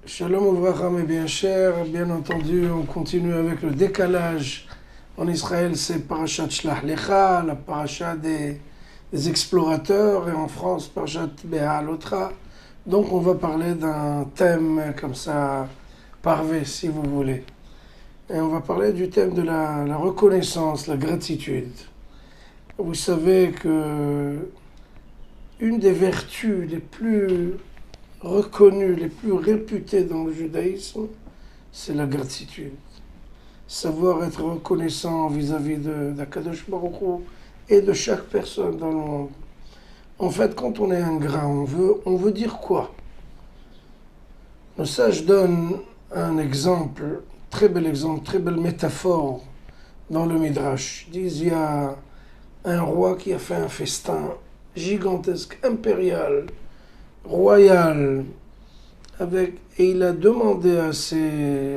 Shalom Ouvracha, mes bien chers, bien entendu, on continue avec le décalage. En Israël, c'est Parashat Shlach Lecha, la paracha des explorateurs, et en France, Parashat Beha'alotra. Donc on va parler d'un thème comme ça, parvé, si vous voulez. Et on va parler du thème de la reconnaissance, la gratitude. Vous savez que une des vertus les plus reconnues, les plus réputées dans le judaïsme, c'est la gratitude. Savoir être reconnaissant vis-à-vis d'Akadosh Baruch Hu et de chaque personne dans le monde. En fait, quand on est ingrat, on veut dire quoi? Le sage donne un exemple, très bel exemple, très belle métaphore dans le Midrash. Ils disent, il y a un roi qui a fait un festin gigantesque, impérial, royal, et il a demandé à ses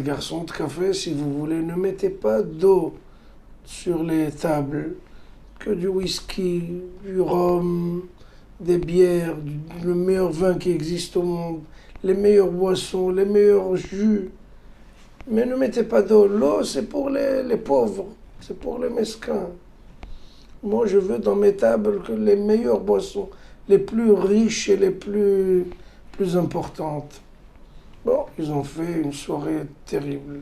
garçons de café, si vous voulez, ne mettez pas d'eau sur les tables, que du whisky, du rhum, des bières, le meilleur vin qui existe au monde, les meilleures boissons, les meilleurs jus. Mais ne mettez pas d'eau. L'eau, c'est pour les pauvres, c'est pour les mesquins. Moi, je veux dans mes tables que les meilleures boissons, les plus riches et les plus importantes. Bon, ils ont fait une soirée terrible.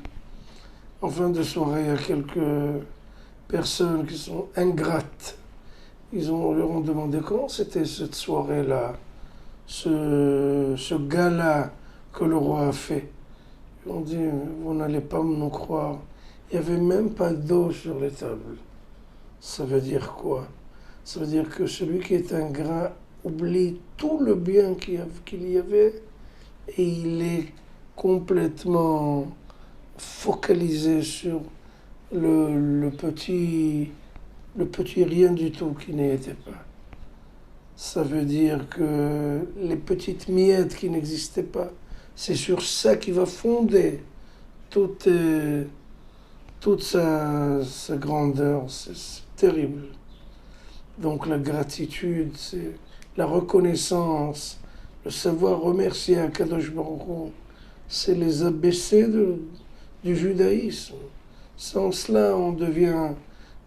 En fin de soirée, il y a quelques personnes qui sont ingrates. Leur ont demandé comment c'était cette soirée-là, ce gala que le roi a fait. Ils ont dit, vous n'allez pas nous croire. Il n'y avait même pas d'eau sur les tables. Ça veut dire quoi? Ça veut dire que celui qui est ingrat oublie tout le bien qu'il y avait et il est complètement focalisé sur le petit rien du tout qui n'y était pas. Ça veut dire que les petites miettes qui n'existaient pas, c'est sur ça qu'il va fonder toute sa grandeur. C'est terrible. Donc la gratitude, c'est la reconnaissance, le savoir remercier Akadosh Baruch Hu, c'est les ABC du judaïsme. Sans cela, on devient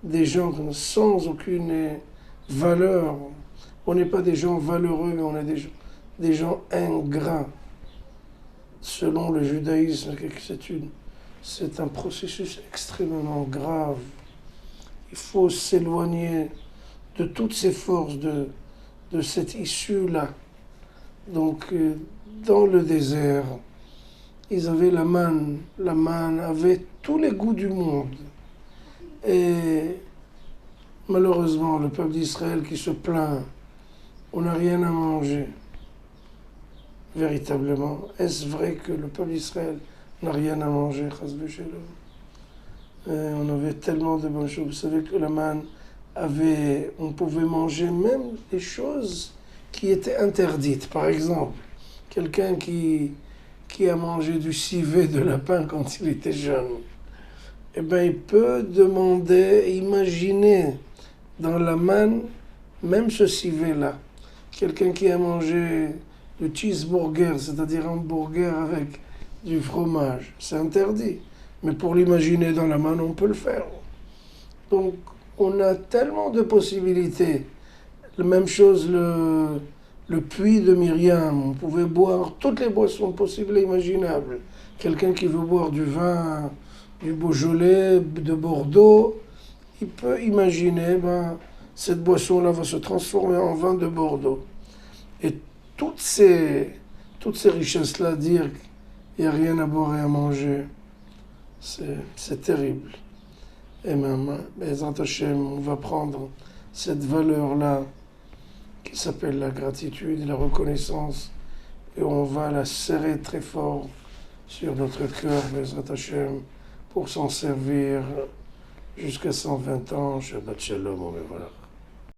des gens sans aucune valeur. On n'est pas des gens valeureux, mais on est des gens ingrats. Selon le judaïsme, c'est un processus extrêmement grave. Il faut s'éloigner de toutes ces forces, de cette issue-là. Donc, dans le désert, ils avaient la manne. La manne avait tous les goûts du monde. Et malheureusement, le peuple d'Israël qui se plaint, on n'a rien à manger. Véritablement, est-ce vrai que le peuple d'Israël n'a rien à manger? On avait tellement de bonnes choses. Vous savez que la manne on pouvait manger même des choses qui étaient interdites. Par exemple, quelqu'un qui a mangé du civet de lapin quand il était jeune, eh bien, il peut imaginer dans la manne, même ce civet-là. Quelqu'un qui a mangé du cheeseburger, c'est-à-dire un burger avec du fromage, c'est interdit. Mais pour l'imaginer dans la manne, on peut le faire. Donc, on a tellement de possibilités. La même chose, le puits de Myriam, on pouvait boire toutes les boissons possibles et imaginables. Quelqu'un qui veut boire du vin, du Beaujolais, de Bordeaux, il peut imaginer, cette boisson-là va se transformer en vin de Bordeaux. Et toutes ces richesses-là, dire qu'il n'y a rien à boire et à manger, c'est terrible. Et même, Bezrat Hashem, on va prendre cette valeur-là qui s'appelle la gratitude et la reconnaissance et on va la serrer très fort sur notre cœur, Bezrat Hashem, pour s'en servir jusqu'à 120 ans. Shabbat Shalom, voilà.